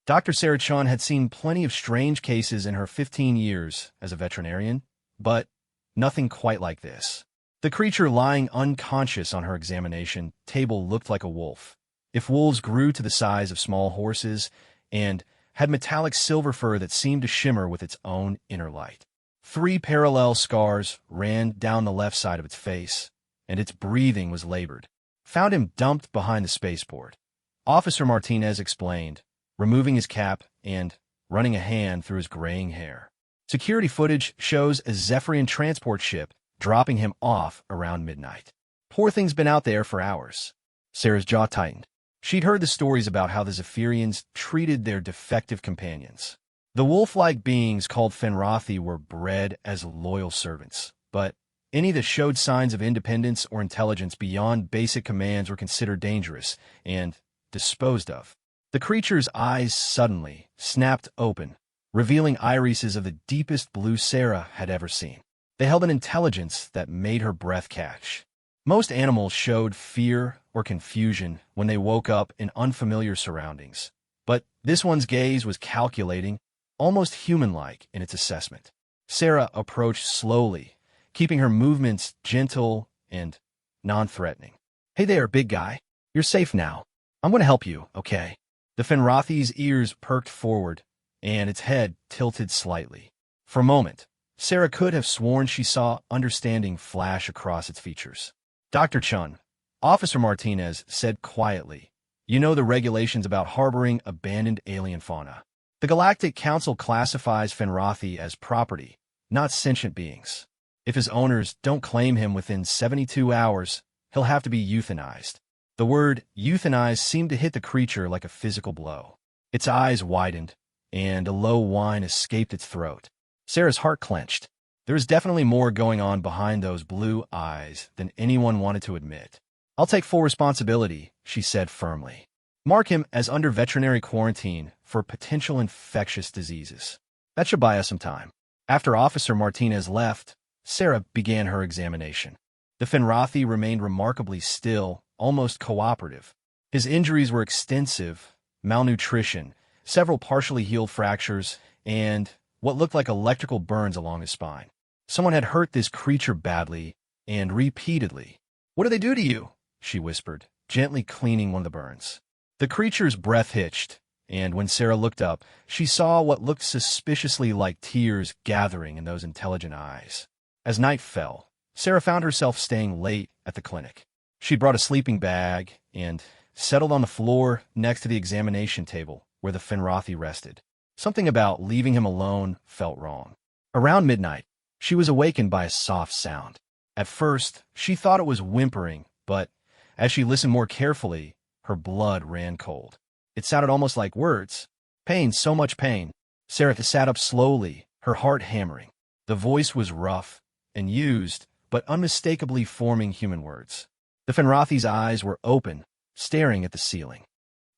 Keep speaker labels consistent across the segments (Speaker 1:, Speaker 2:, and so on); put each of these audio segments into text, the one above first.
Speaker 1: Dr. Sarah Chun had seen plenty of strange cases in her 15 years as a veterinarian, but nothing quite like this. The creature lying unconscious on her examination table looked like a wolf. If wolves grew to the size of small horses and had metallic silver fur that seemed to shimmer with its own inner light. 3 parallel scars ran down the left side of its face, and its breathing was labored. Found him dumped behind the spaceport. Officer Martinez explained, removing his cap and running a hand through his graying hair. Security footage shows a Zephyrian transport ship dropping him off around midnight. Poor thing's been out there for hours. Sarah's jaw tightened. She'd heard the stories about how the Zephyrians treated their defective companions. The wolf-like beings called Fenrathi were bred as loyal servants, but any that showed signs of independence or intelligence beyond basic commands were considered dangerous and disposed of. The creature's eyes suddenly snapped open, revealing irises of the deepest blue Sarah had ever seen. They held an intelligence that made her breath catch. Most animals showed fear or confusion when they woke up in unfamiliar surroundings, but this one's gaze was calculating, almost human-like in its assessment. Sarah approached slowly, keeping her movements gentle and non-threatening. "Hey there, big guy. You're safe now. I'm going to help you, okay?" The Fenrathi's ears perked forward, and its head tilted slightly. For a moment, Sarah could have sworn she saw understanding flash across its features. "Dr. Chun," Officer Martinez said quietly, "you know the regulations about harboring abandoned alien fauna. The Galactic Council classifies Fenrathi as property, not sentient beings. If his owners don't claim him within 72 hours, he'll have to be euthanized." The word euthanize seemed to hit the creature like a physical blow. Its eyes widened, and a low whine escaped its throat. Sarah's heart clenched. There was definitely more going on behind those blue eyes than anyone wanted to admit. "I'll take full responsibility," she said firmly. "Mark him as under veterinary quarantine for potential infectious diseases. That should buy us some time." After Officer Martinez left, Sarah began her examination. The Fenrathi remained remarkably still, almost cooperative. His injuries were extensive: malnutrition, several partially healed fractures, and what looked like electrical burns along his spine. Someone had hurt this creature badly and repeatedly. "What do they do to you?" she whispered, gently cleaning one of the burns. The creature's breath hitched, and when Sarah looked up, she saw what looked suspiciously like tears gathering in those intelligent eyes. As night fell, Sarah found herself staying late at the clinic. She brought a sleeping bag and settled on the floor next to the examination table where the Fenrathi rested. Something about leaving him alone felt wrong. Around midnight, she was awakened by a soft sound. At first, she thought it was whimpering, but as she listened more carefully, her blood ran cold. It sounded almost like words. "Pain, so much pain." Sarah sat up slowly, her heart hammering. The voice was rough and used, but unmistakably forming human words. The Fenrathi's eyes were open, staring at the ceiling.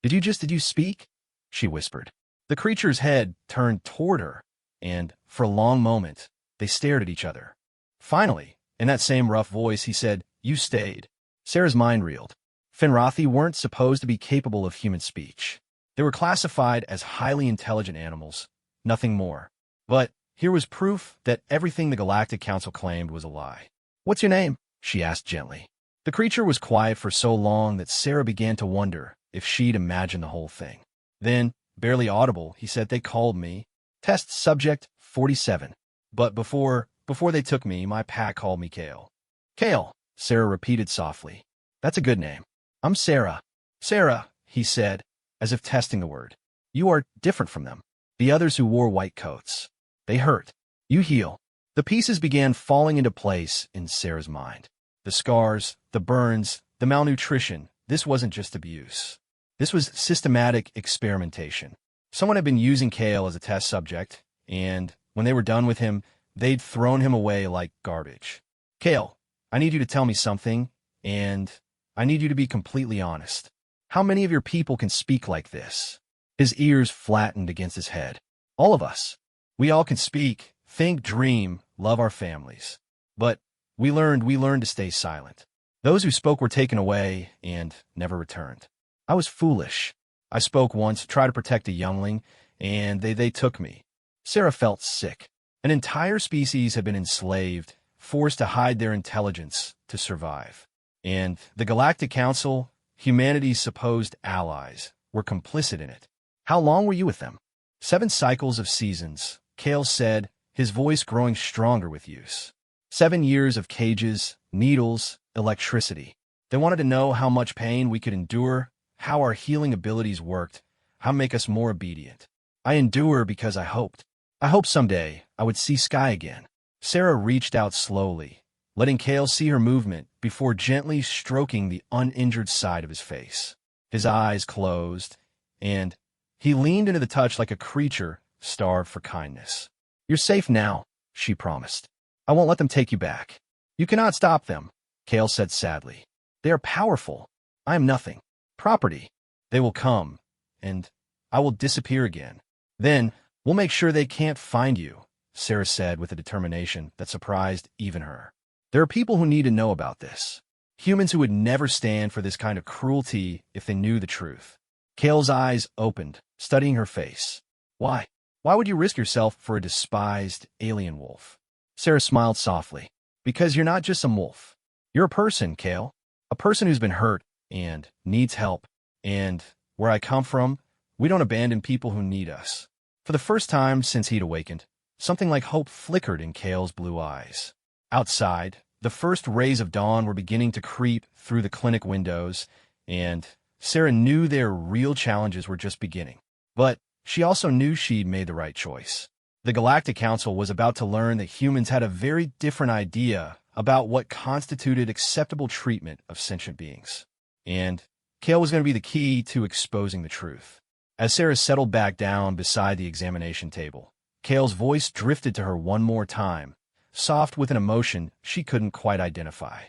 Speaker 1: Did you speak?" she whispered. The creature's head turned toward her, and for a long moment, they stared at each other. Finally, in that same rough voice, he said, "You stayed." Sarah's mind reeled. Fenrathi weren't supposed to be capable of human speech. They were classified as highly intelligent animals, nothing more. But here was proof that everything the Galactic Council claimed was a lie. "What's your name?" she asked gently. The creature was quiet for so long that Sarah began to wonder if she'd imagined the whole thing. Then, barely audible, he said, "They called me Test Subject 47. But before they took me, my pack called me Kale." "Kale," Sarah repeated softly. "That's a good name." "I'm Sarah." "Sarah," he said, as if testing the word. "You are different from them. The others who wore white coats. They hurt. You heal." The pieces began falling into place in Sarah's mind. The scars, the burns, the malnutrition. This wasn't just abuse. This was systematic experimentation. Someone had been using Kale as a test subject, and when they were done with him, they'd thrown him away like garbage. "Kale, I need you to tell me something, and I need you to be completely honest. How many of your people can speak like this?" His ears flattened against his head. "All of us. We all can speak, think, dream, love our families. But we learned to stay silent. Those who spoke were taken away and never returned. I was foolish. I spoke once, tried to protect a youngling, and they took me. Sarah felt sick. An entire species had been enslaved, forced to hide their intelligence to survive. And the Galactic Council, humanity's supposed allies, were complicit in it. How long were you with them? 7 cycles of seasons, Kale said, his voice growing stronger with use. 7 years of cages, needles, electricity. They wanted to know how much pain we could endure, how our healing abilities worked, how to make us more obedient. I endure because I hoped. I hoped someday I would see Sky again. Sarah reached out slowly, letting Kale see her movement before gently stroking the uninjured side of his face. His eyes closed, and he leaned into the touch like a creature starved for kindness. You're safe now, she promised. I won't let them take you back. You cannot stop them, Kale said sadly. They are powerful. I am nothing. Property. They will come, and I will disappear again. Then we'll make sure they can't find you, Sarah said with a determination that surprised even her. There are people who need to know about this. Humans who would never stand for this kind of cruelty if they knew the truth. Kale's eyes opened, studying her face. Why? Why would you risk yourself for a despised alien wolf? Sarah smiled softly. Because you're not just some wolf. You're a person, Kale. A person who's been hurt and needs help. And where I come from, we don't abandon people who need us. For the first time since he'd awakened, something like hope flickered in Kale's blue eyes. Outside, the first rays of dawn were beginning to creep through the clinic windows, and Sarah knew their real challenges were just beginning. But she also knew she'd made the right choice. The Galactic Council was about to learn that humans had a very different idea about what constituted acceptable treatment of sentient beings. And Kale was going to be the key to exposing the truth. As Sarah settled back down beside the examination table, Kale's voice drifted to her one more time, soft with an emotion she couldn't quite identify.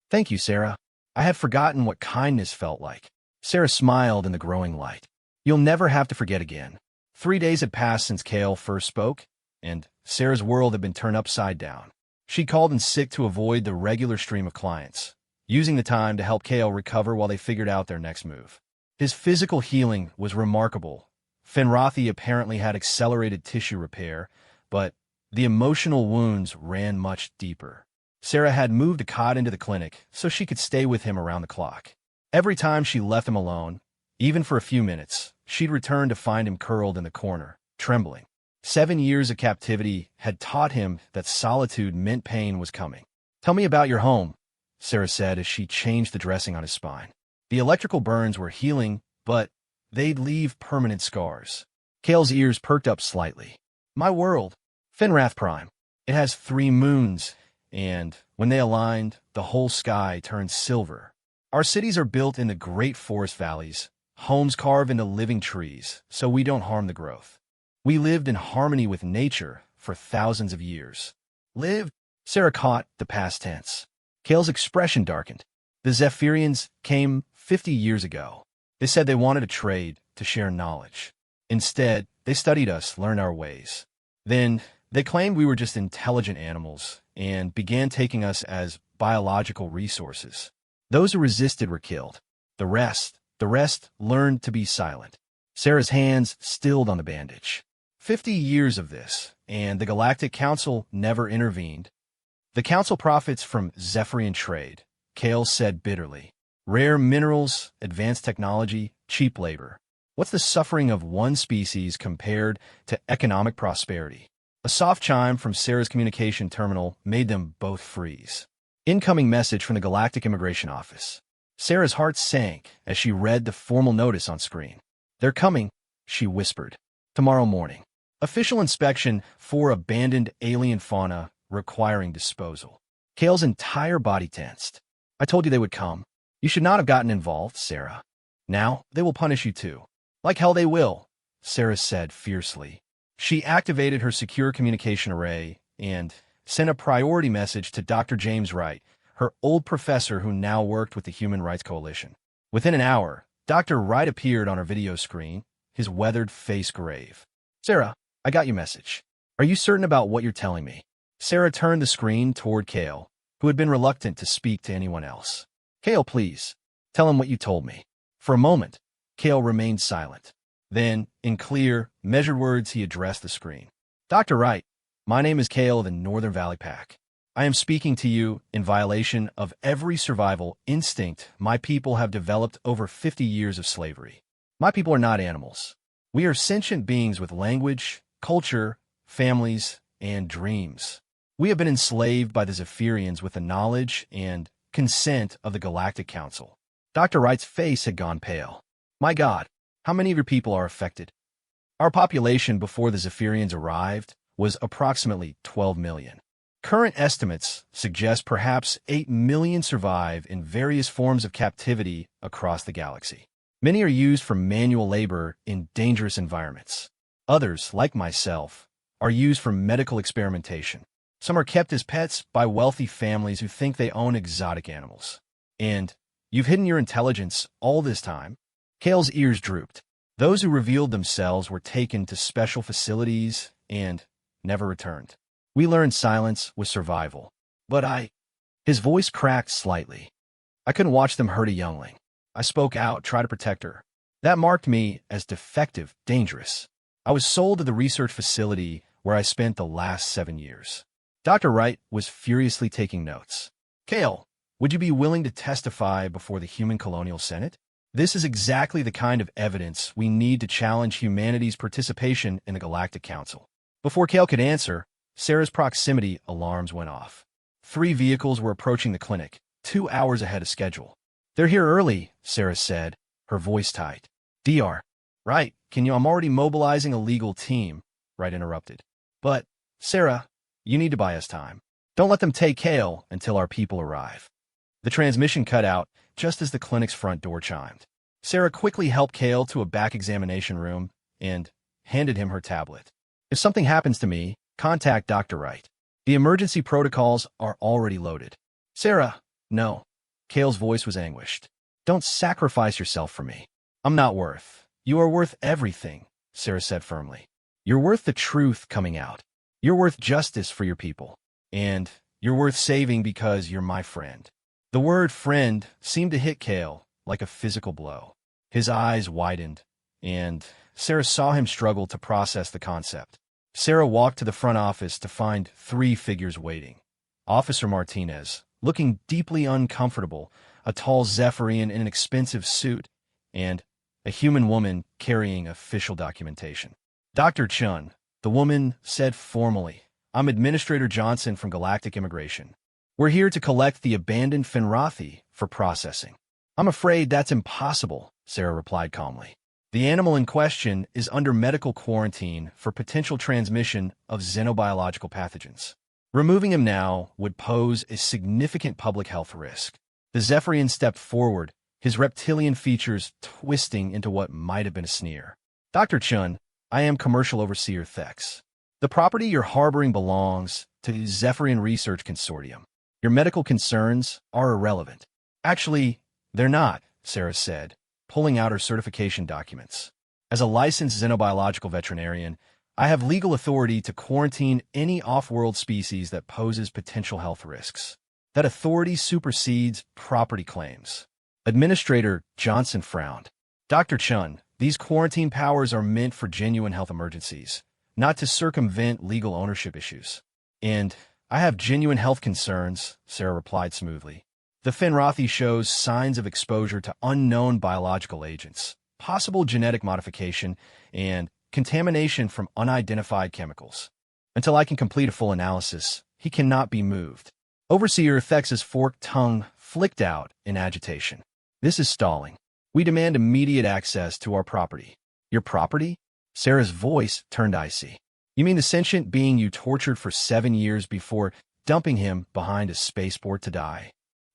Speaker 1: Thank you, Sarah. I had forgotten what kindness felt like. Sarah smiled in the growing light. You'll never have to forget again. 3 days had passed since Kale first spoke, and Sarah's world had been turned upside down. She called in sick to avoid the regular stream of clients, using the time to help Kale recover while they figured out their next move. His physical healing was remarkable. Fenrothi apparently had accelerated tissue repair, but the emotional wounds ran much deeper. Sarah had moved a cot into the clinic so she could stay with him around the clock. Every time she left him alone, even for a few minutes, she'd return to find him curled in the corner, trembling. 7 years of captivity had taught him that solitude meant pain was coming. Tell me about your home, Sarah said as she changed the dressing on his spine. The electrical burns were healing, but they'd leave permanent scars. Kale's ears perked up slightly. My world, Fenrath Prime. It has 3 moons, and when they aligned, the whole sky turned silver. Our cities are built in the great forest valleys, homes carved into living trees, so we don't harm the growth. We lived in harmony with nature for thousands of years. Lived? Sarah caught the past tense. Kale's expression darkened. The Zephyrians came 50 years ago. They said they wanted to trade, to share knowledge. Instead, they studied us, learned our ways. Then, they claimed we were just intelligent animals and began taking us as biological resources. Those who resisted were killed. The rest learned to be silent. Sarah's hands stilled on the bandage. 50 years of this, and the Galactic Council never intervened. The Council profits from Zephyrian trade, Kale said bitterly. Rare minerals, advanced technology, cheap labor. What's the suffering of one species compared to economic prosperity? A soft chime from Sarah's communication terminal made them both freeze. Incoming message from the Galactic Immigration Office. Sarah's heart sank as she read the formal notice on screen. They're coming, she whispered. Tomorrow morning. Official inspection for abandoned alien fauna requiring disposal. Kale's entire body tensed. I told you they would come. You should not have gotten involved, Sarah. Now, they will punish you too. Like hell they will, Sarah said fiercely. She activated her secure communication array and sent a priority message to Dr. James Wright, her old professor who now worked with the Human Rights Coalition. Within an hour, Dr. Wright appeared on her video screen, his weathered face grave. Sarah, I got your message. Are you certain about what you're telling me? Sarah turned the screen toward Kale, who had been reluctant to speak to anyone else. Kale, please, tell him what you told me. For a moment, Kale remained silent. Then, in clear, measured words, he addressed the screen. Dr. Wright, my name is Kale of the Northern Valley Pack. I am speaking to you in violation of every survival instinct my people have developed over 50 years of slavery. My people are not animals. We are sentient beings with language, culture, families, and dreams. We have been enslaved by the Zephyrians with the knowledge and consent of the Galactic Council. Dr. Wright's face had gone pale. My God, how many of your people are affected? Our population before the Zephyrians arrived was approximately 12 million. Current estimates suggest perhaps 8 million survive in various forms of captivity across the galaxy. Many are used for manual labor in dangerous environments. Others, like myself, are used for medical experimentation. Some are kept as pets by wealthy families who think they own exotic animals. And you've hidden your intelligence all this time? Kale's ears drooped. Those who revealed themselves were taken to special facilities and never returned. We learned silence was survival. But His voice cracked slightly. I couldn't watch them hurt a youngling. I spoke out, tried to protect her. That marked me as defective, dangerous. I was sold to the research facility where I spent the last 7 years. Dr. Wright was furiously taking notes. Kale, would you be willing to testify before the Human Colonial Senate? This is exactly the kind of evidence we need to challenge humanity's participation in the Galactic Council. Before Kale could answer, Sarah's proximity alarms went off. 3 vehicles were approaching the clinic, 2 hours ahead of schedule. They're here early, Sarah said, her voice tight. Dr. Right, I'm already mobilizing a legal team, Wright interrupted. But, Sarah, you need to buy us time. Don't let them take Kale until our people arrive. The transmission cut out just as the clinic's front door chimed. Sarah quickly helped Kale to a back examination room and handed him her tablet. If something happens to me, contact Dr. Wright. The emergency protocols are already loaded. Sarah, no. Kale's voice was anguished. Don't sacrifice yourself for me. I'm not worth. You are worth everything, Sarah said firmly. You're worth the truth coming out. You're worth justice for your people. And you're worth saving because you're my friend. The word friend seemed to hit Kale like a physical blow. His eyes widened, and Sarah saw him struggle to process the concept. Sarah walked to the front office to find 3 figures waiting. Officer Martinez, looking deeply uncomfortable, a tall Zephyrian in an expensive suit, and a human woman carrying official documentation. Dr. Chun, the woman said formally, I'm Administrator Johnson from Galactic Immigration. We're here to collect the abandoned Finrathi for processing. I'm afraid that's impossible, Sarah replied calmly. The animal in question is under medical quarantine for potential transmission of xenobiological pathogens. Removing him now would pose a significant public health risk. The Zephyrian stepped forward, his reptilian features twisting into what might have been a sneer. Dr. Chun, I am Commercial Overseer Thex. The property you're harboring belongs to the Zephyrian Research Consortium. Your medical concerns are irrelevant. Actually, they're not, Sarah said, pulling out her certification documents. As a licensed xenobiological veterinarian, I have legal authority to quarantine any off-world species that poses potential health risks. That authority supersedes property claims. Administrator Johnson frowned. Dr. Chun, these quarantine powers are meant for genuine health emergencies, not to circumvent legal ownership issues. And I have genuine health concerns, Sarah replied smoothly. The Finrathi shows signs of exposure to unknown biological agents, possible genetic modification, and contamination from unidentified chemicals. Until I can complete a full analysis, he cannot be moved. Overseer Thex's forked tongue flicked out in agitation. This is stalling. We demand immediate access to our property. Your property? Sarah's voice turned icy. You mean the sentient being you tortured for 7 years before dumping him behind a spaceport to die?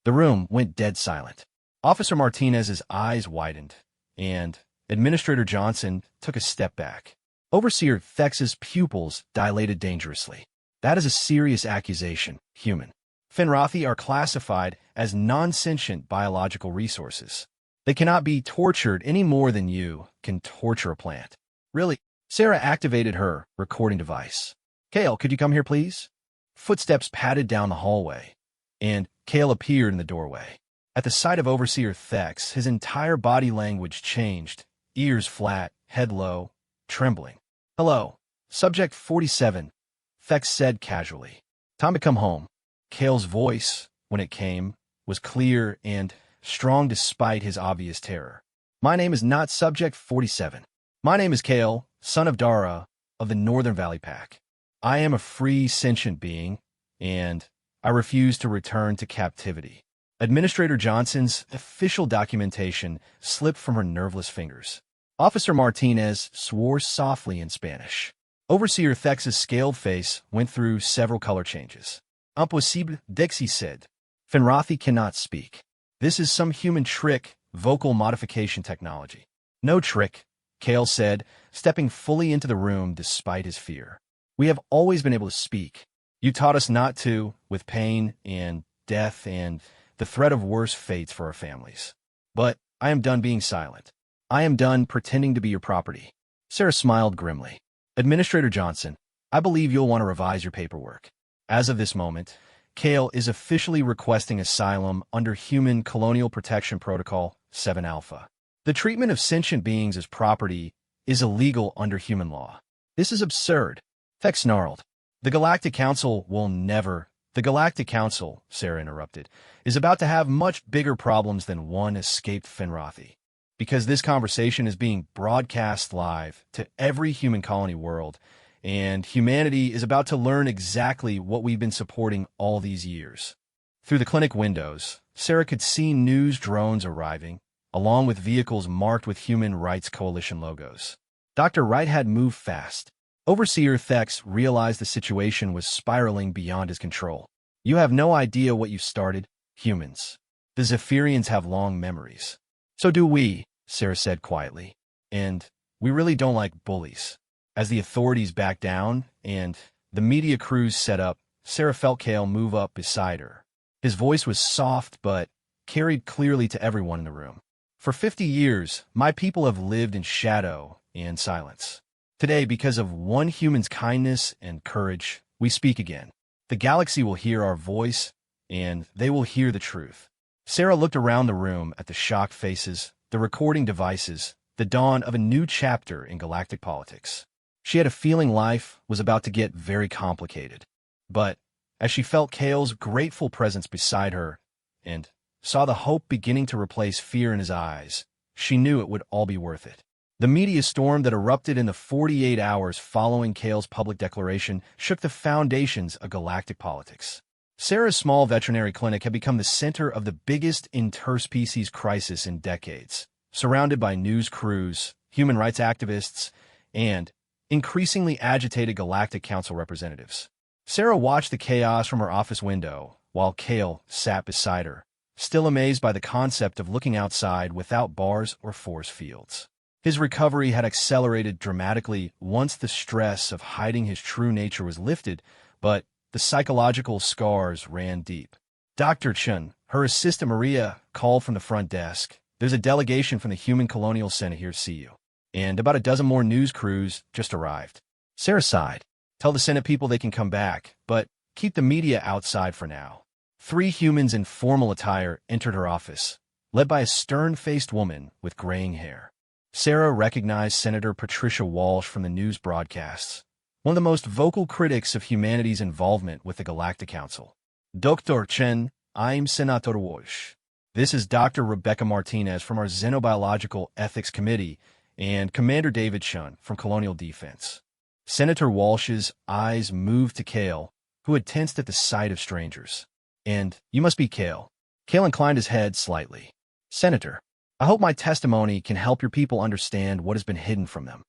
Speaker 1: The room went dead silent. Officer Martinez's eyes widened, and Administrator Johnson took a step back. Overseer Thex's pupils dilated dangerously. That is a serious accusation, human. Finrathi are classified as non-sentient biological resources. They cannot be tortured any more than you can torture a plant. Really? Sarah activated her recording device. Kale, could you come here, please? Footsteps padded down the hallway, and Kale appeared in the doorway. At the sight of Overseer Thex, his entire body language changed, ears flat, head low, trembling. "Hello, Subject 47," Thex said casually. "Time to come home." Kale's voice, when it came, was clear and strong despite his obvious terror. "My name is not Subject 47. My name is Kale, son of Dara, of the Northern Valley Pack. I am a free, sentient being, and I refuse to return to captivity." Administrator Johnson's official documentation slipped from her nerveless fingers. Officer Martinez swore softly in Spanish. Overseer Thex's scaled face went through several color changes. "Impossible," Dixie said. "Finrathi cannot speak. This is some human trick, vocal modification technology." "No trick," Kale said, stepping fully into the room despite his fear. "We have always been able to speak. You taught us not to, with pain and death and the threat of worse fates for our families. But I am done being silent. I am done pretending to be your property." Sarah smiled grimly. "Administrator Johnson, I believe you'll want to revise your paperwork. As of this moment, Kale is officially requesting asylum under Human Colonial Protection Protocol 7 Alpha. The treatment of sentient beings as property is illegal under human law. This is absurd." Thex snarled. "The Galactic Council will never—" "The Galactic Council," Sarah interrupted, "is about to have much bigger problems than one escaped Finrathi. Because this conversation is being broadcast live to every human colony world, and humanity is about to learn exactly what we've been supporting all these years." Through the clinic windows, Sarah could see news drones arriving, along with vehicles marked with Human Rights Coalition logos. Dr. Wright had moved fast. Overseer Thex realized the situation was spiraling beyond his control. "You have no idea what you've started, humans. The Zephyrians have long memories." "So do we," Sarah said quietly. "And we really don't like bullies." As the authorities backed down and the media crews set up, Sarah felt Kale move up beside her. His voice was soft but carried clearly to everyone in the room. "For 50 years, my people have lived in shadow and silence. Today, because of one human's kindness and courage, we speak again. The galaxy will hear our voice, and they will hear the truth." Sarah looked around the room at the shocked faces, the recording devices, the dawn of a new chapter in galactic politics. She had a feeling life was about to get very complicated. But as she felt Kale's grateful presence beside her and saw the hope beginning to replace fear in his eyes, she knew it would all be worth it. The media storm that erupted in the 48 hours following Kale's public declaration shook the foundations of galactic politics. Sarah's small veterinary clinic had become the center of the biggest interspecies crisis in decades, surrounded by news crews, human rights activists, and increasingly agitated Galactic Council representatives. Sarah watched the chaos from her office window while Kale sat beside her, still amazed by the concept of looking outside without bars or force fields. His recovery had accelerated dramatically once the stress of hiding his true nature was lifted, but the psychological scars ran deep. "Dr. Chun," her assistant Maria called from the front desk. "There's a delegation from the Human Colonial Senate here to see you." And about a dozen more news crews just arrived. Sarah sighed. "Tell the Senate people they can come back, but keep the media outside for now." 3 humans in formal attire entered her office, led by a stern-faced woman with graying hair. Sarah recognized Senator Patricia Walsh from the news broadcasts, one of the most vocal critics of humanity's involvement with the Galactic Council. "Dr. Chen, I'm Senator Walsh. This is Dr. Rebecca Martinez from our Xenobiological Ethics Committee and Commander David Chun from Colonial Defense." Senator Walsh's eyes moved to Kale, who had tensed at the sight of strangers. "And you must be Kale." Kale inclined his head slightly. "Senator, I hope my testimony can help your people understand what has been hidden from them."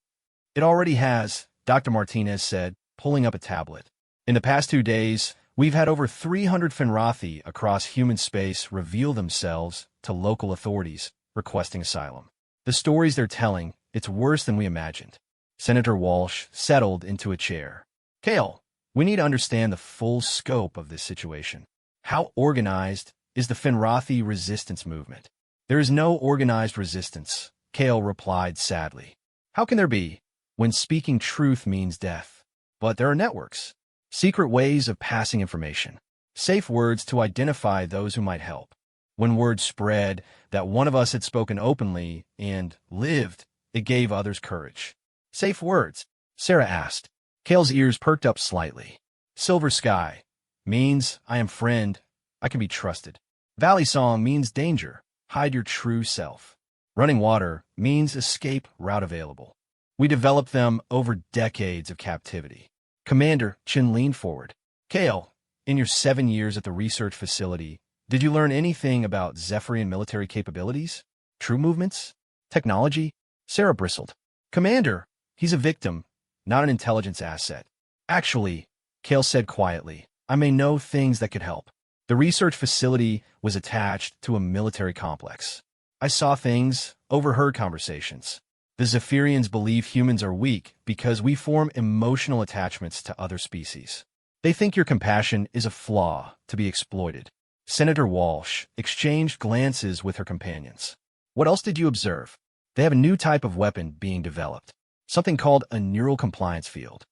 Speaker 1: "It already has," Dr. Martinez said, pulling up a tablet. "In the past 2 days, we've had over 300 Finrathi across human space reveal themselves to local authorities requesting asylum. The stories they're telling, it's worse than we imagined." Senator Walsh settled into a chair. "Kale, we need to understand the full scope of this situation. How organized is the Finrathi resistance movement?" "There is no organized resistance," Kale replied sadly. "How can there be, when speaking truth means death? But there are networks, secret ways of passing information, safe words to identify those who might help. When word spread that one of us had spoken openly and lived it gave others courage. Safe words? Sarah asked. Kale's ears perked up slightly. Silver sky means I am friend, I can be trusted. Valley song means danger, hide your true self. Running water means escape route available. We developed them over decades of captivity. Commander Chin leaned forward. Kale, in your 7 years at the research facility, did you learn anything about Zephyrian military capabilities? True movements? Technology? Sarah bristled. Commander, he's a victim, not an intelligence asset. Actually, Kale said quietly, I may know things that could help. The research facility was attached to a military complex. I saw things, overheard conversations. The Zephyrians believe humans are weak because we form emotional attachments to other species. They think your compassion is a flaw to be exploited. Senator Walsh exchanged glances with her companions. What else did you observe? They have a new type of weapon being developed, something called a neural compliance field.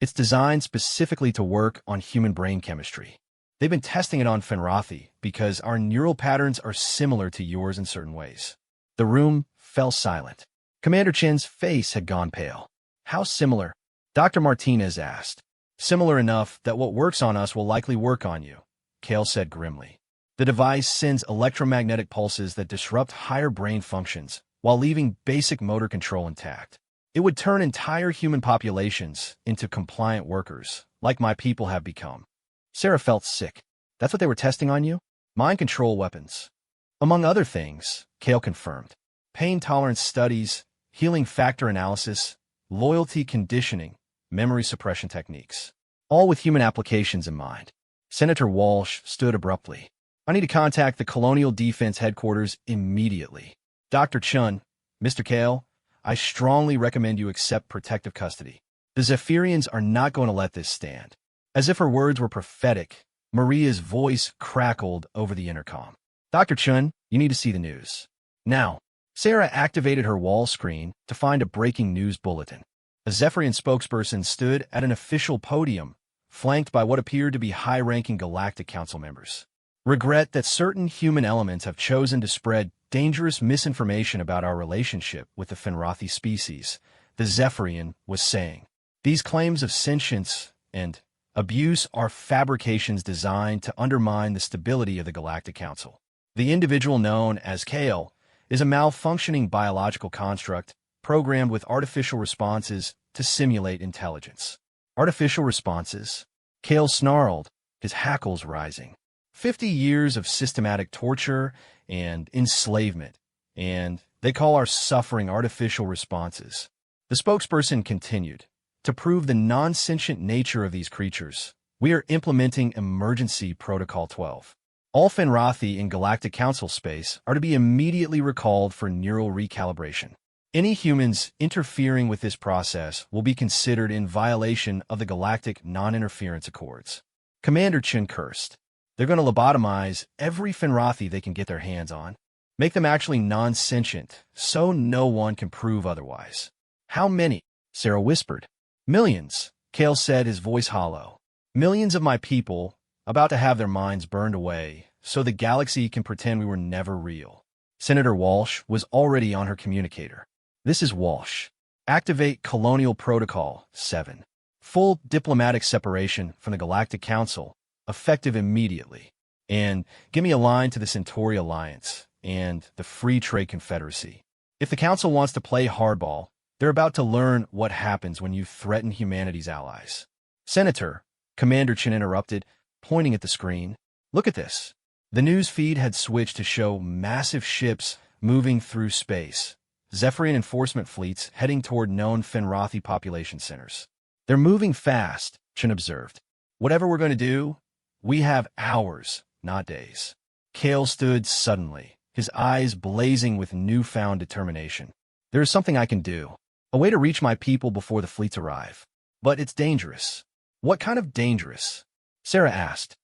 Speaker 1: It's designed specifically to work on human brain chemistry. They've been testing it on Fenrathi because our neural patterns are similar to yours in certain ways. The room fell silent. Commander Chin's face had gone pale. How similar? Dr. Martinez asked. Similar enough that what works on us will likely work on you, Kale said grimly. The device sends electromagnetic pulses that disrupt higher brain functions while leaving basic motor control intact. It would turn entire human populations into compliant workers, like my people have become. Sarah felt sick. That's what they were testing on you? Mind control weapons. Among other things, Kale confirmed. Pain tolerance studies, healing factor analysis, loyalty conditioning, memory suppression techniques. All with human applications in mind. Senator Walsh stood abruptly. I need to contact the Colonial Defense Headquarters immediately. Dr. Chun, Mr. Kale, I strongly recommend you accept protective custody. The Zephyrians are not going to let this stand. As if her words were prophetic, Maria's voice crackled over the intercom. Dr. Chun, you need to see the news. Now. Sarah activated her wall screen to find a breaking news bulletin. A Zephyrian spokesperson stood at an official podium, flanked by what appeared to be high-ranking Galactic Council members. Regret that certain human elements have chosen to spread dangerous misinformation about our relationship with the Fenrathi species, the Zephyrian was saying. These claims of sentience and abuse are fabrications designed to undermine the stability of the Galactic Council. The individual known as Kale is a malfunctioning biological construct programmed with artificial responses to simulate intelligence. Artificial responses? Kale snarled, his hackles rising. 50 years of systematic torture and enslavement, and they call our suffering artificial responses. The spokesperson continued, to prove the non-sentient nature of these creatures, we are implementing Emergency Protocol 12. All Fenrathi in Galactic Council space are to be immediately recalled for neural recalibration. Any humans interfering with this process will be considered in violation of the Galactic Non-Interference Accords. Commander Chin cursed. They're going to lobotomize every Fenrathi they can get their hands on. Make them actually non-sentient, so no one can prove otherwise. How many? Sarah whispered. Millions, Kale said, his voice hollow. Millions of my people, about to have their minds burned away, so the galaxy can pretend we were never real. Senator Walsh was already on her communicator. This is Walsh. Activate Colonial Protocol 7. Full diplomatic separation from the Galactic Council, effective immediately. And give me a line to the Centauri Alliance and the Free Trade Confederacy. If the Council wants to play hardball, they're about to learn what happens when you threaten humanity's allies. Senator, Commander Chin interrupted, pointing at the screen. Look at this. The news feed had switched to show massive ships moving through space. Zephyrian enforcement fleets heading toward known Fenrathi population centers. They're moving fast, Chin observed. Whatever we're going to do, we have hours, not days. Kale stood suddenly, his eyes blazing with newfound determination. There is something I can do. A way to reach my people before the fleets arrive. But it's dangerous. What kind of dangerous? Sarah asked.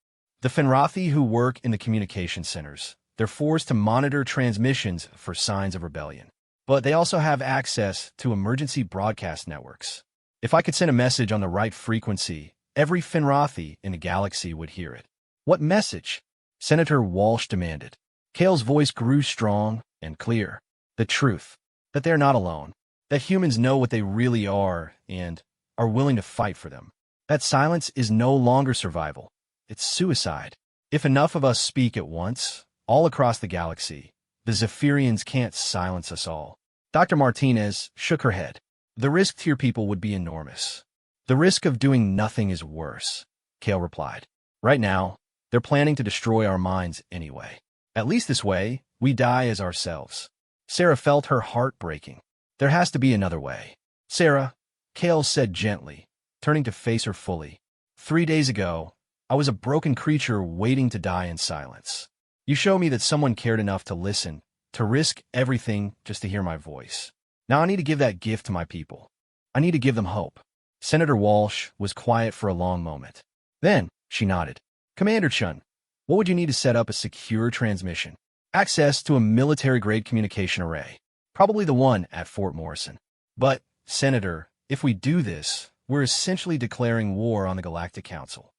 Speaker 1: The Fenrathi who work in the communication centers. They're forced to monitor transmissions for signs of rebellion. But they also have access to emergency broadcast networks. If I could send a message on the right frequency, every Fenrathi in the galaxy would hear it. What message? Senator Walsh demanded. Kale's voice grew strong and clear. The truth. That they're not alone. that humans know what they really are and are willing to fight for them. That silence is no longer survival. It's suicide. If enough of us speak at once, all across the galaxy, the Zephyrians can't silence us all. Dr. Martinez shook her head. The risk to your people would be enormous. The risk of doing nothing is worse, Kale replied. Right now, they're planning to destroy our minds anyway. At least this way, we die as ourselves. Sarah felt her heart breaking. There has to be another way. Sarah, Kale said gently, turning to face her fully. 3 days ago, I was a broken creature waiting to die in silence. You show me that someone cared enough to listen, to risk everything just to hear my voice. Now I need to give that gift to my people. I need to give them hope. Senator Walsh was quiet for a long moment. Then, she nodded. Commander Chun, what would you need to set up a secure transmission? Access to a military-grade communication array. Probably the one at Fort Morrison. But, Senator, if we do this, we're essentially declaring war on the Galactic Council.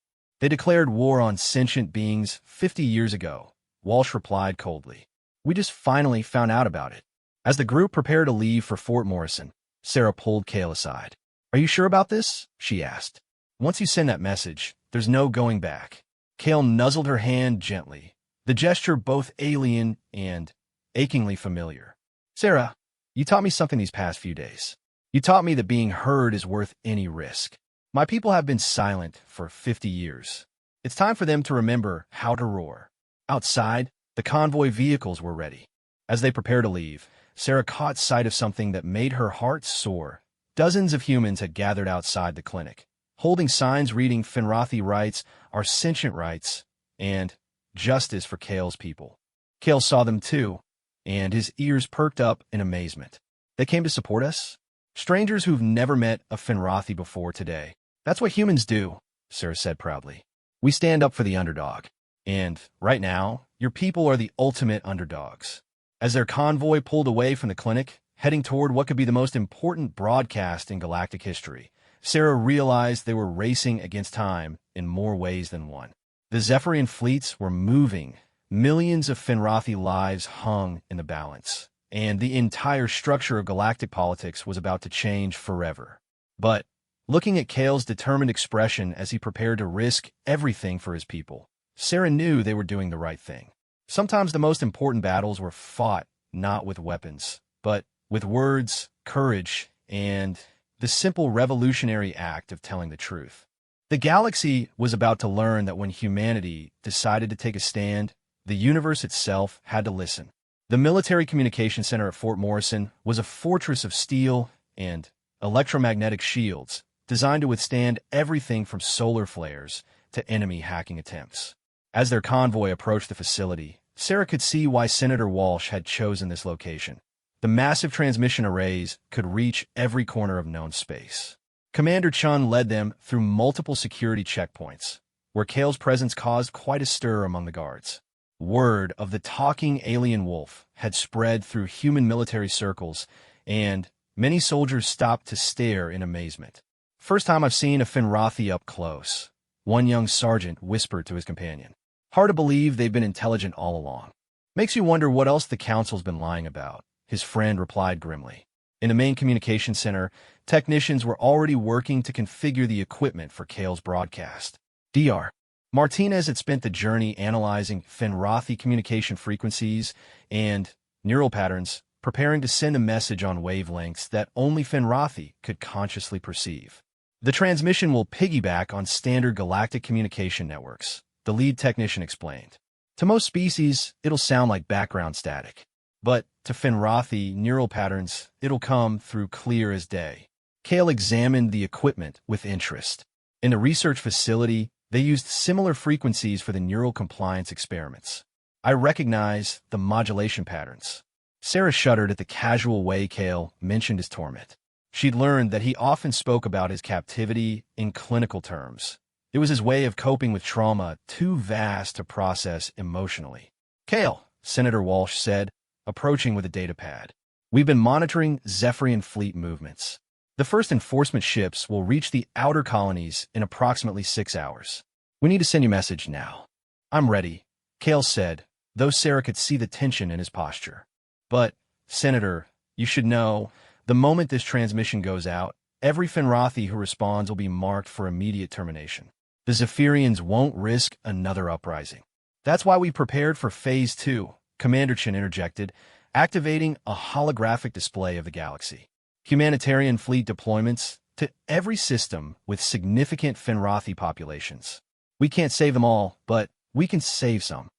Speaker 1: They declared war on sentient beings 50 years ago, Walsh replied coldly. We just finally found out about it. As the group prepared to leave for Fort Morrison, Sarah pulled Kale aside. Are you sure about this? She asked. Once you send that message, there's no going back. Kale nuzzled her hand gently, the gesture both alien and achingly familiar. Sarah, you taught me something these past few days. You taught me that being heard is worth any risk. My people have been silent for 50 years. It's time for them to remember how to roar. Outside, the convoy vehicles were ready. As they prepared to leave, Sarah caught sight of something that made her heart soar. Dozens of humans had gathered outside the clinic, holding signs reading Finrathi rights, our sentient rights, and justice for Kale's people. Kale saw them too, and his ears perked up in amazement. They came to support us? Strangers who've never met a Finrathi before today. That's what humans do, Sarah said proudly. We stand up for the underdog. And, right now, your people are the ultimate underdogs. As their convoy pulled away from the clinic, heading toward what could be the most important broadcast in galactic history, Sarah realized they were racing against time in more ways than one. The Zephyrian fleets were moving. Millions of Finrathi lives hung in the balance, and the entire structure of galactic politics was about to change forever. But, looking at Kale's determined expression as he prepared to risk everything for his people, Sarah knew they were doing the right thing. Sometimes the most important battles were fought not with weapons, but with words, courage, and the simple revolutionary act of telling the truth. The galaxy was about to learn that when humanity decided to take a stand, the universe itself had to listen. The military communication center at Fort Morrison was a fortress of steel and electromagnetic shields designed to withstand everything from solar flares to enemy hacking attempts. As their convoy approached the facility, Sarah could see why Senator Walsh had chosen this location. The massive transmission arrays could reach every corner of known space. Commander Chun led them through multiple security checkpoints, where Kale's presence caused quite a stir among the guards. Word of the talking alien wolf had spread through human military circles, and many soldiers stopped to stare in amazement. First time I've seen a Finrathi up close, one young sergeant whispered to his companion. Hard to believe they've been intelligent all along. Makes you wonder what else the council's been lying about, his friend replied grimly. In the main communication center, technicians were already working to configure the equipment for Kale's broadcast. Dr. Martinez had spent the journey analyzing Finrathi communication frequencies and neural patterns, preparing to send a message on wavelengths that only Finrathi could consciously perceive. The transmission will piggyback on standard galactic communication networks, the lead technician explained. To most species, it'll sound like background static. But to Finrathi neural patterns, it'll come through clear as day. Kale examined the equipment with interest. In the research facility, they used similar frequencies for the neural compliance experiments. I recognize the modulation patterns. Sarah shuddered at the casual way Kale mentioned his torment. She'd learned that he often spoke about his captivity in clinical terms. It was his way of coping with trauma too vast to process emotionally. Kale, Senator Walsh said, approaching with a datapad. We've been monitoring Zephyrian fleet movements. The first enforcement ships will reach the outer colonies in approximately 6 hours. We need to send you a message now. I'm ready, Kale said, though Sarah could see the tension in his posture. But, Senator, you should know, The moment this transmission goes out, every Finrathi who responds will be marked for immediate termination. The Zephyrians won't risk another uprising. That's why we prepared for Phase 2, Commander Chin interjected, activating a holographic display of the galaxy. Humanitarian fleet deployments to every system with significant Finrathi populations. We can't save them all, but we can save some.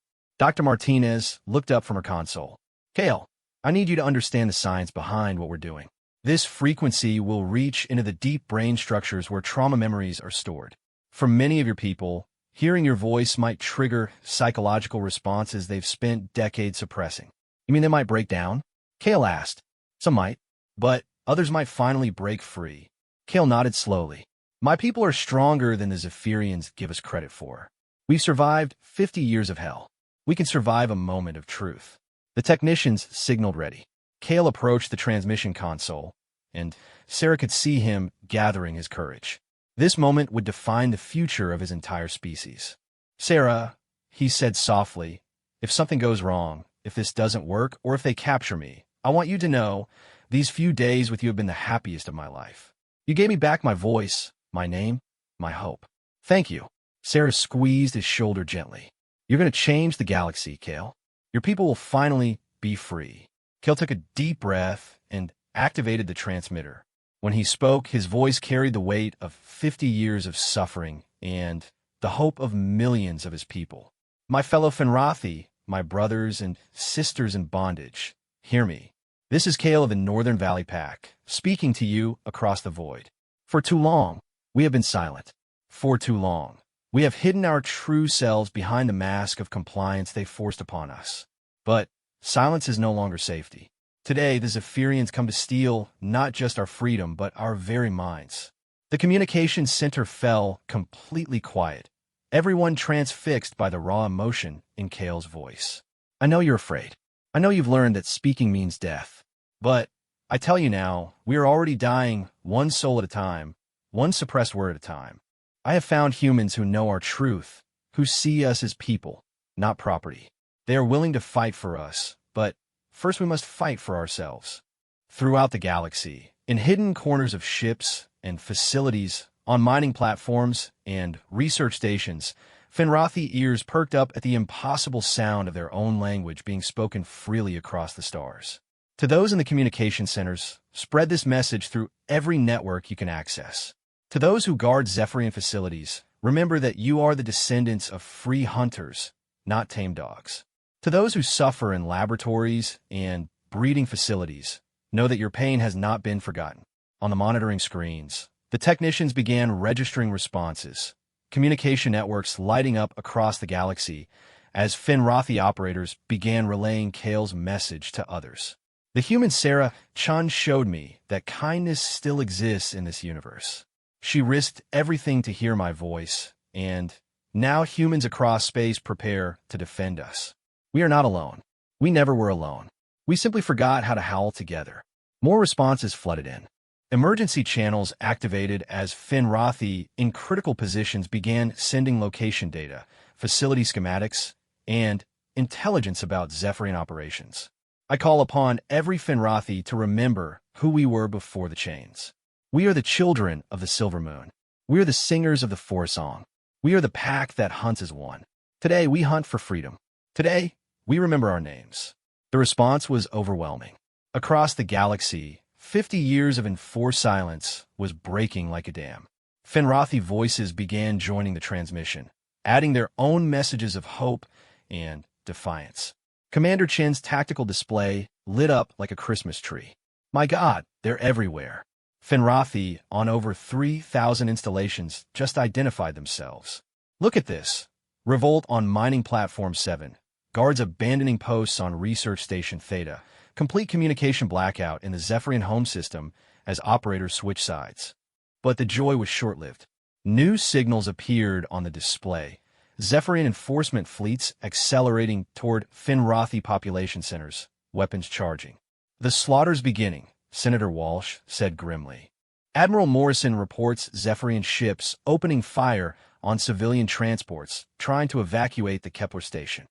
Speaker 1: Dr. Martinez looked up from her console. Kale, I need you to understand the science behind what we're doing. This frequency will reach into the deep brain structures where trauma memories are stored. For many of your people, hearing your voice might trigger psychological responses they've spent decades suppressing. You mean they might break down? Kale asked. Some might, but others might finally break free. Kale nodded slowly. My people are stronger than the Zephyrians give us credit for. We've survived 50 years of hell. We can survive a moment of truth. The technicians signaled ready. Kale approached the transmission console, and Sarah could see him gathering his courage. This moment would define the future of his entire species. Sarah, he said softly, if something goes wrong, if this doesn't work, or if they capture me, I want you to know these few days with you have been the happiest of my life. You gave me back my voice, my name, my hope. Thank you. Sarah squeezed his shoulder gently. You're going to change the galaxy, Kale. Your people will finally be free. Kale took a deep breath and activated the transmitter. When he spoke, his voice carried the weight of 50 years of suffering and the hope of millions of his people. My fellow Finrathi, my brothers and sisters in bondage, hear me. This is Kale of the Northern Valley Pack, speaking to you across the void. For too long, we have been silent. For too long, we have hidden our true selves behind the mask of compliance they forced upon us. But silence is no longer safety. Today, the Zephyrians come to steal not just our freedom, but our very minds. The communications center fell completely quiet, everyone transfixed by the raw emotion in Kale's voice. I know you're afraid. I know you've learned that speaking means death. But I tell you now, we are already dying one soul at a time, one suppressed word at a time. I have found humans who know our truth, who see us as people, not property. They are willing to fight for us, but first we must fight for ourselves. Throughout the galaxy, in hidden corners of ships and facilities, on mining platforms and research stations, Finrathi ears perked up at the impossible sound of their own language being spoken freely across the stars. To those in the communication centers, spread this message through every network you can access. To those who guard Zephyrian facilities, remember that you are the descendants of free hunters, not tame dogs. To those who suffer in laboratories and breeding facilities, know that your pain has not been forgotten. On the monitoring screens, the technicians began registering responses, communication networks lighting up across the galaxy as Finrathi operators began relaying Kale's message to others. The human Sarah Chun showed me that kindness still exists in this universe. She risked everything to hear my voice, and now humans across space prepare to defend us. We are not alone. We never were alone. We simply forgot how to howl together. More responses flooded in. Emergency channels activated as Finrathi in critical positions began sending location data, facility schematics, and intelligence about Zephyrian operations. I call upon every Finrathi to remember who we were before the chains. We are the children of the Silver Moon. We are the singers of the Forest Song. We are the pack that hunts as one. Today, we hunt for freedom. Today, we remember our names. The response was overwhelming. Across the galaxy, 50 years of enforced silence was breaking like a dam. Finrathi voices began joining the transmission, adding their own messages of hope and defiance. Commander Chin's tactical display lit up like a Christmas tree. My God, they're everywhere. Finrathi, on over 3,000 installations, just identified themselves. Look at this. Revolt on Mining Platform 7. Guards abandoning posts on Research Station Theta. Complete communication blackout in the Zephyrian home system as operators switch sides. But the joy was short-lived. New signals appeared on the display. Zephyrian enforcement fleets accelerating toward Finrathi population centers, weapons charging. The slaughter's beginning, Senator Walsh said grimly. Admiral Morrison reports Zephyrian ships opening fire on civilian transports, trying to evacuate the Kepler station.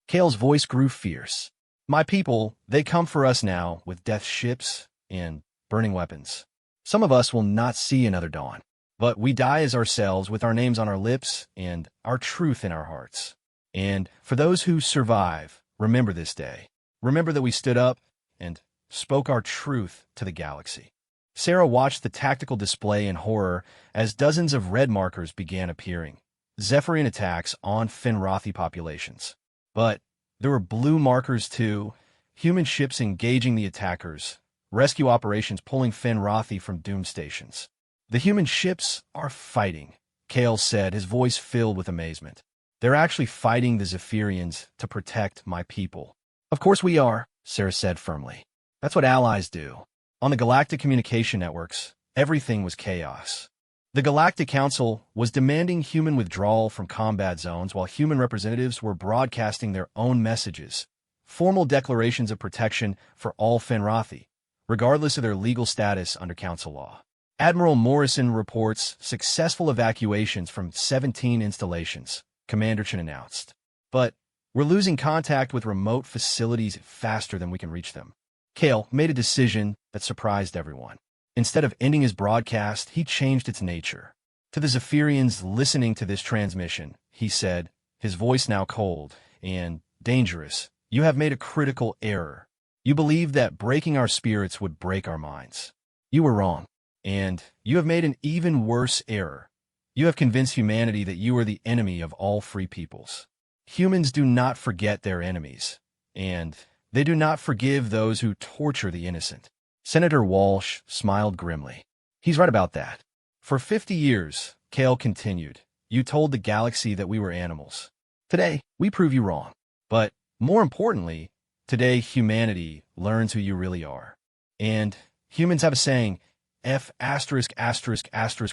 Speaker 1: Kale's voice grew fierce. My people, they come for us now with death ships and burning weapons. Some of us will not see another dawn, but we die as ourselves with our names on our lips and our truth in our hearts. And for those who survive, remember this day. Remember that we stood up and spoke our truth to the galaxy. Sarah watched the tactical display in horror as dozens of red markers began appearing, Zephyrian attacks on Finrathi populations. But there were blue markers too, human ships engaging the attackers, rescue operations pulling Finrathi from doom stations. The human ships are fighting, Kale said, his voice filled with amazement. They're actually fighting the Zephyrians to protect my people. Of course we are, Sarah said firmly. That's what allies do. On the galactic communication networks, everything was chaos. The Galactic Council was demanding human withdrawal from combat zones while human representatives were broadcasting their own messages, formal declarations of protection for all Finrathi, regardless of their legal status under Council law. Admiral Morrison reports successful evacuations from 17 installations, Commander Chen announced. But we're losing contact with remote facilities faster than we can reach them. Kale made a decision that surprised everyone. Instead of ending his broadcast, he changed its nature. To the Zephyrians listening to this transmission, he said, his voice now cold and dangerous, "You have made a critical error. You believed that breaking our spirits would break our minds. You were wrong. And you have made an even worse error. You have convinced humanity that you are the enemy of all free peoples. Humans do not forget their enemies, and they do not forgive those who torture the innocent." Senator Walsh smiled grimly. He's right about that. For 50 years, Kale continued, you told the galaxy that we were animals. Today, we prove you wrong. But more importantly, today humanity learns who you really are. And humans have a saying, F***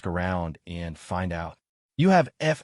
Speaker 1: around and find out. You have F***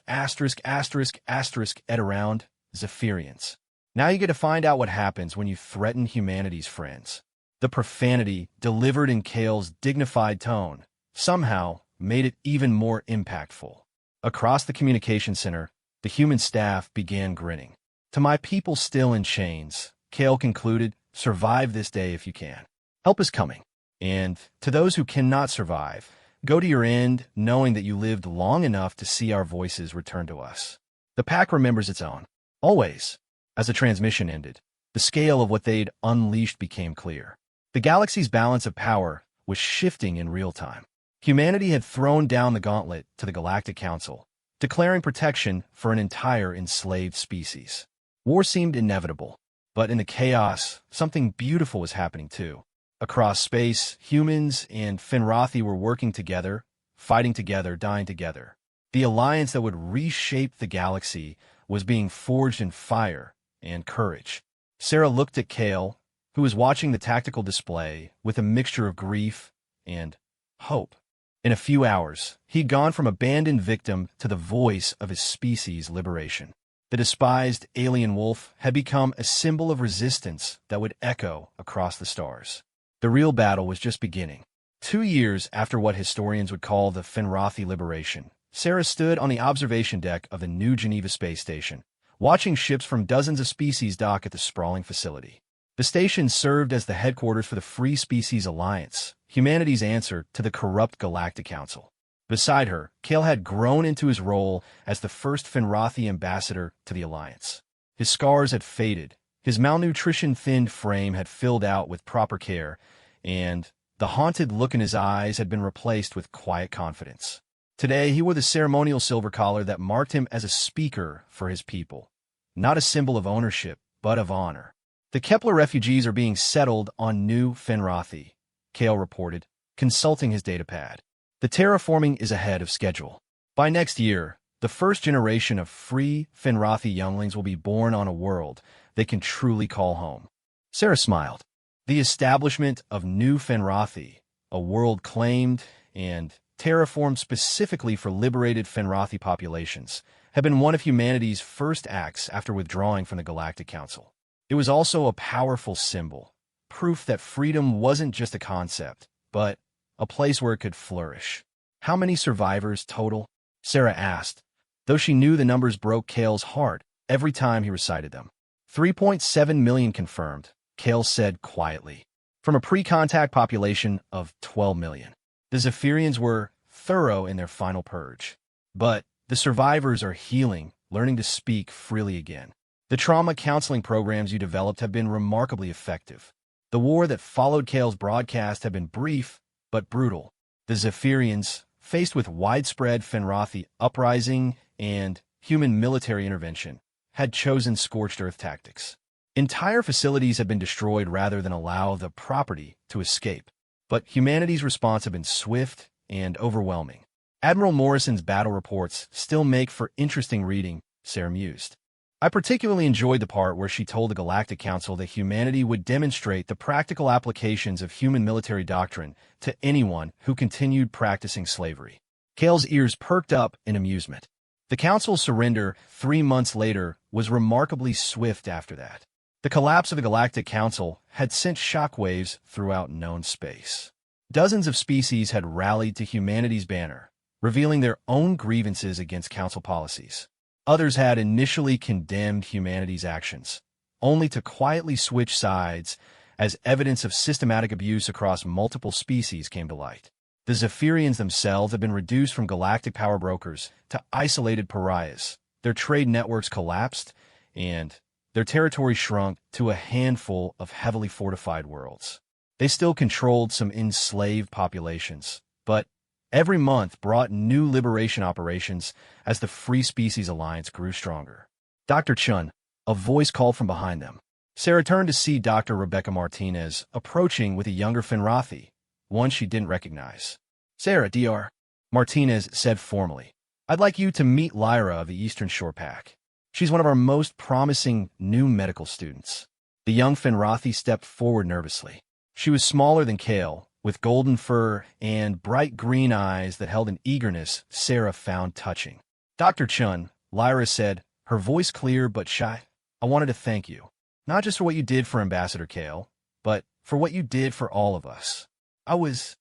Speaker 1: around Zephyrians. Now you get to find out what happens when you threaten humanity's friends. The profanity, delivered in Kale's dignified tone, somehow made it even more impactful. Across the communication center, the human staff began grinning. To my people still in chains, Kale concluded, survive this day if you can. Help is coming. And to those who cannot survive, go to your end knowing that you lived long enough to see our voices return to us. The pack remembers its own. Always. As the transmission ended, the scale of what they'd unleashed became clear. The galaxy's balance of power was shifting in real time. Humanity had thrown down the gauntlet to the Galactic Council, declaring protection for an entire enslaved species. War seemed inevitable, but in the chaos, something beautiful was happening too. Across space, humans and Finrathi were working together, fighting together, dying together. The alliance that would reshape the galaxy was being forged in fire and courage. Sarah looked at Kale, who was watching the tactical display with a mixture of grief and hope. In a few hours, he'd gone from abandoned victim to the voice of his species' liberation. The despised alien wolf had become a symbol of resistance that would echo across the stars. The real battle was just beginning. 2 years after what historians would call the Finrathi liberation, Sarah stood on the observation deck of the New Geneva space station, watching ships from dozens of species dock at the sprawling facility. The station served as the headquarters for the Free Species Alliance, humanity's answer to the corrupt Galactic Council. Beside her, Kale had grown into his role as the first Finrathi ambassador to the Alliance. His scars had faded, his malnutrition-thinned frame had filled out with proper care, and the haunted look in his eyes had been replaced with quiet confidence. Today, he wore the ceremonial silver collar that marked him as a speaker for his people, not a symbol of ownership, but of honor. The Kepler refugees are being settled on New Finrathi, Kale reported, consulting his datapad. The terraforming is ahead of schedule. By next year, the first generation of free Finrathi younglings will be born on a world they can truly call home. Sarah smiled. The establishment of New Finrathi, a world claimed and terraformed specifically for liberated Finrathi populations, had been one of humanity's first acts after withdrawing from the Galactic Council. It was also a powerful symbol, proof that freedom wasn't just a concept, but a place where it could flourish. How many survivors total? Sarah asked, though she knew the numbers broke Kale's heart every time he recited them. 3.7 million confirmed, Kale said quietly. from a pre-contact population of 12 million. The Zephyrians were thorough in their final purge. But the survivors are healing, learning to speak freely again. The trauma counseling programs you developed have been remarkably effective. The war that followed Kale's broadcast had been brief, but brutal. The Zephyrians, faced with widespread Fenrothi uprising and human military intervention, had chosen scorched earth tactics. Entire facilities had been destroyed rather than allow the property to escape. But humanity's response had been swift and overwhelming. Admiral Morrison's battle reports still make for interesting reading, Sarah mused. I particularly enjoyed the part where she told the Galactic Council that humanity would demonstrate the practical applications of human military doctrine to anyone who continued practicing slavery. Kale's ears perked up in amusement. The Council's surrender 3 months later was remarkably swift after that. The collapse of the Galactic Council had sent shockwaves throughout known space. Dozens of species had rallied to humanity's banner, revealing their own grievances against Council policies. Others had initially condemned humanity's actions, only to quietly switch sides as evidence of systematic abuse across multiple species came to light. The Zephyrians themselves had been reduced from galactic power brokers to isolated pariahs. Their trade networks collapsed, and their territory shrunk to a handful of heavily fortified worlds. They still controlled some enslaved populations, but every month brought new liberation operations as the Free Species Alliance grew stronger. Dr. Chun, a voice called from behind them. Sarah turned to see Dr. Rebecca Martinez approaching with a younger Fenrothi, one she didn't recognize. Sarah, Dr. Martinez said formally, I'd like you to meet Lyra of the Eastern Shore Pack. She's one of our most promising new medical students. The young Fenrothi stepped forward nervously. She was smaller than Kale, with golden fur and bright green eyes that held an eagerness Sarah found touching. Dr. Chun, Lyra said, her voice clear but shy, I wanted to thank you, not just for what you did for Ambassador Kale, but for what you did for all of us. I was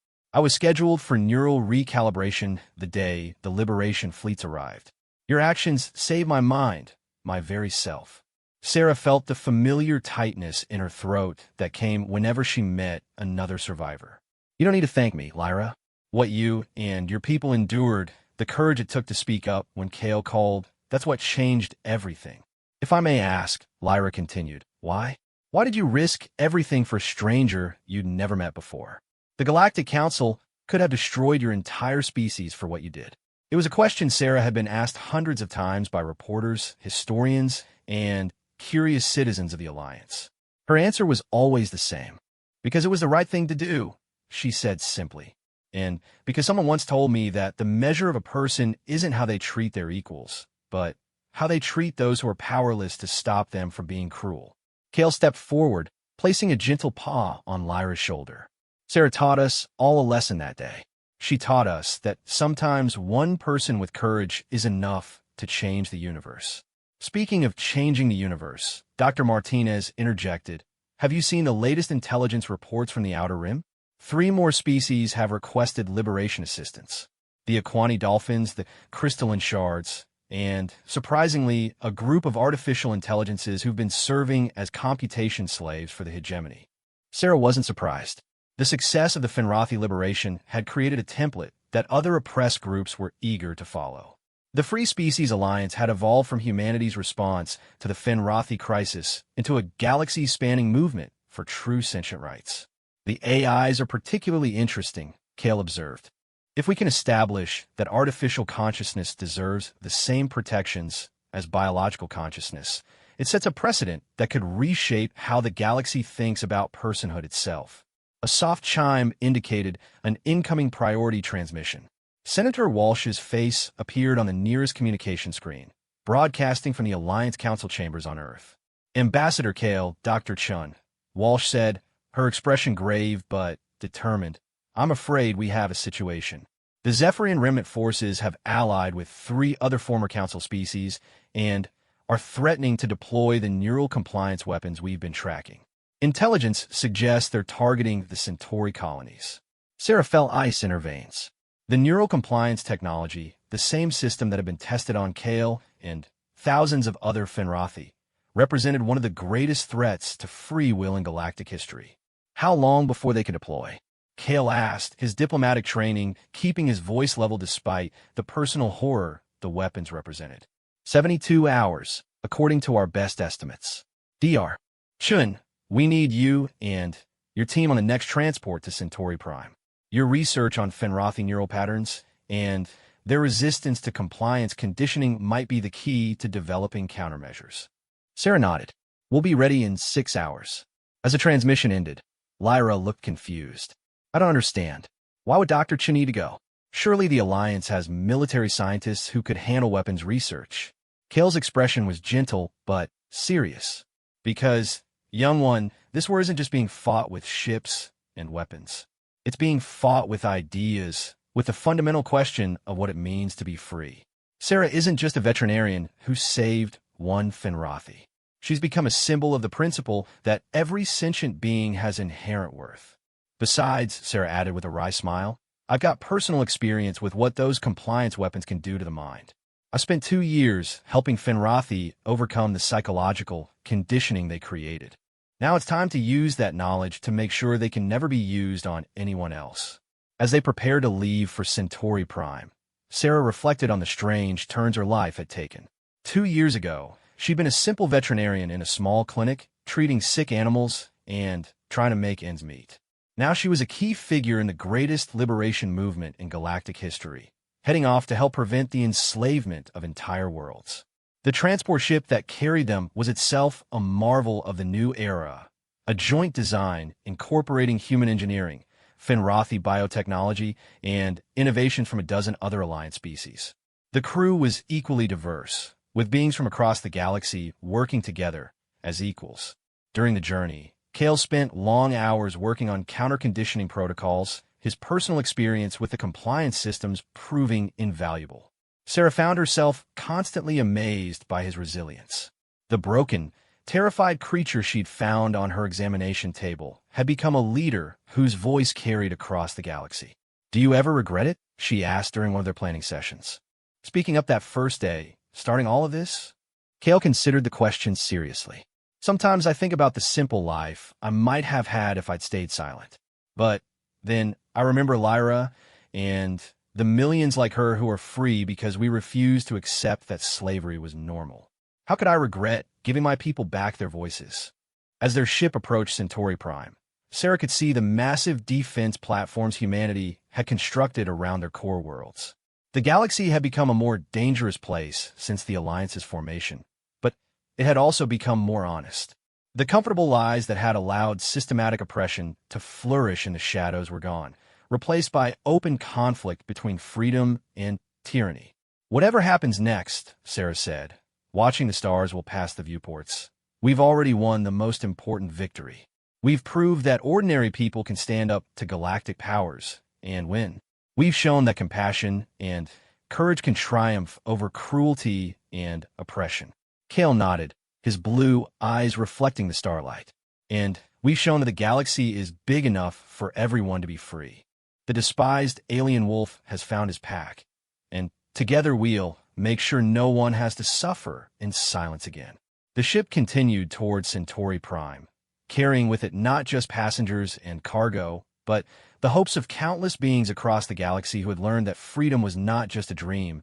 Speaker 1: scheduled for neural recalibration the day the Liberation fleets arrived. Your actions saved my mind, my very self. Sarah felt the familiar tightness in her throat that came whenever she met another survivor. You don't need to thank me, Lyra. What you and your people endured, the courage it took to speak up when Kale called, that's what changed everything. If I may ask, Lyra continued, why? Why did you risk everything for a stranger you'd never met before? The Galactic Council could have destroyed your entire species for what you did. It was a question Sarah had been asked hundreds of times by reporters, historians, and curious citizens of the Alliance. Her answer was always the same. Because it was the right thing to do, she said simply. And because someone once told me that the measure of a person isn't how they treat their equals, but how they treat those who are powerless to stop them from being cruel. Kale stepped forward, placing a gentle paw on Lyra's shoulder. Sarah taught us all a lesson that day. She taught us that sometimes one person with courage is enough to change the universe. Speaking of changing the universe, Dr. Martinez interjected, have you seen the latest intelligence reports from the Outer Rim? 3 more species have requested liberation assistance. The Aquani dolphins, the crystalline shards, and, surprisingly, a group of artificial intelligences who've been serving as computation slaves for the hegemony. Sarah wasn't surprised. The success of the Fenrothi liberation had created a template that other oppressed groups were eager to follow. The Free Species Alliance had evolved from humanity's response to the Fenrothi crisis into a galaxy-spanning movement for true sentient rights. The AIs are particularly interesting, Kale observed. If we can establish that artificial consciousness deserves the same protections as biological consciousness, it sets a precedent that could reshape how the galaxy thinks about personhood itself. A soft chime indicated an incoming priority transmission. Senator Walsh's face appeared on the nearest communication screen, broadcasting from the Alliance Council chambers on Earth. Ambassador Kale, Dr. Chun, Walsh said, her expression grave but determined, I'm afraid we have a situation. The Zephyrian Remnant forces have allied with 3 other former Council species and are threatening to deploy the neural compliance weapons we've been tracking. Intelligence suggests they're targeting the Centauri colonies. Sarah felt ice in her veins. The neural compliance technology, the same system that had been tested on Kale and thousands of other Fenrothi, represented one of the greatest threats to free will in galactic history. How long before they could deploy? Kale asked, his diplomatic training keeping his voice level despite the personal horror the weapons represented. 72 hours, according to our best estimates. Dr. Chun, we need you and your team on the next transport to Centauri Prime. Your research on Fenrothi neural patterns and their resistance to compliance conditioning might be the key to developing countermeasures. Sarah nodded. We'll be ready in 6 hours. As the transmission ended, Lyra looked confused. I don't understand. Why would Dr. Chun need to go? Surely the Alliance has military scientists who could handle weapons research. Kale's expression was gentle, but serious. Because, young one, this war isn't just being fought with ships and weapons. It's being fought with ideas, with the fundamental question of what it means to be free. Sarah isn't just a veterinarian who saved one Fenrothi. She's become a symbol of the principle that every sentient being has inherent worth. Besides, Sarah added with a wry smile, I've got personal experience with what those compliance weapons can do to the mind. I spent 2 years helping Fenrothi overcome the psychological conditioning they created. Now it's time to use that knowledge to make sure they can never be used on anyone else. As they prepared to leave for Centauri Prime, Sarah reflected on the strange turns her life had taken. 2 years ago, she'd been a simple veterinarian in a small clinic, treating sick animals and trying to make ends meet. Now she was a key figure in the greatest liberation movement in galactic history, heading off to help prevent the enslavement of entire worlds. The transport ship that carried them was itself a marvel of the new era, a joint design incorporating human engineering, Fenrothi biotechnology, and innovation from a dozen other Alliance species. The crew was equally diverse, with beings from across the galaxy working together as equals. During the journey, Kale spent long hours working on counter-conditioning protocols, his personal experience with the compliance systems proving invaluable. Sarah found herself constantly amazed by his resilience. The broken, terrified creature she'd found on her examination table had become a leader whose voice carried across the galaxy. Do you ever regret it? She asked during one of their planning sessions. Speaking up that first day, starting all of this? Kale considered the question seriously. Sometimes I think about the simple life I might have had if I'd stayed silent. But then I remember Lyra and the millions like her who are free because we refused to accept that slavery was normal. How could I regret giving my people back their voices? As their ship approached Centauri Prime, Sarah could see the massive defense platforms humanity had constructed around their core worlds. The galaxy had become a more dangerous place since the Alliance's formation, but it had also become more honest. The comfortable lies that had allowed systematic oppression to flourish in the shadows were gone, replaced by open conflict between freedom and tyranny. Whatever happens next, Sarah said, watching the stars will pass the viewports. We've already won the most important victory. We've proved that ordinary people can stand up to galactic powers and win. We've shown that compassion and courage can triumph over cruelty and oppression. Kale nodded, his blue eyes reflecting the starlight. And we've shown that the galaxy is big enough for everyone to be free. The despised alien wolf has found his pack, and together we'll make sure no one has to suffer in silence again. The ship continued towards Centauri Prime, carrying with it not just passengers and cargo, but the hopes of countless beings across the galaxy who had learned that freedom was not just a dream,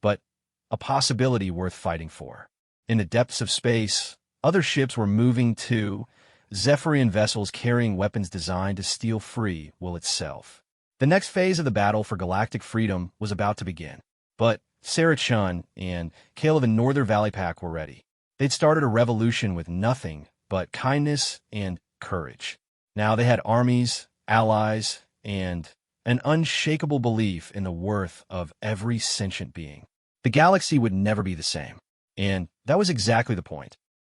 Speaker 1: but a possibility worth fighting for. In the depths of space, other ships were moving too, Zephyrian vessels carrying weapons designed to steal free will itself. The next phase of the battle for galactic freedom was about to begin, but Sarah Chun and Kale of the Northern Valley Pack were ready. They'd started a revolution with nothing but kindness and courage. Now they had armies, allies, and an unshakable belief in the worth of every sentient being. The galaxy would never be the same, and that was exactly the point.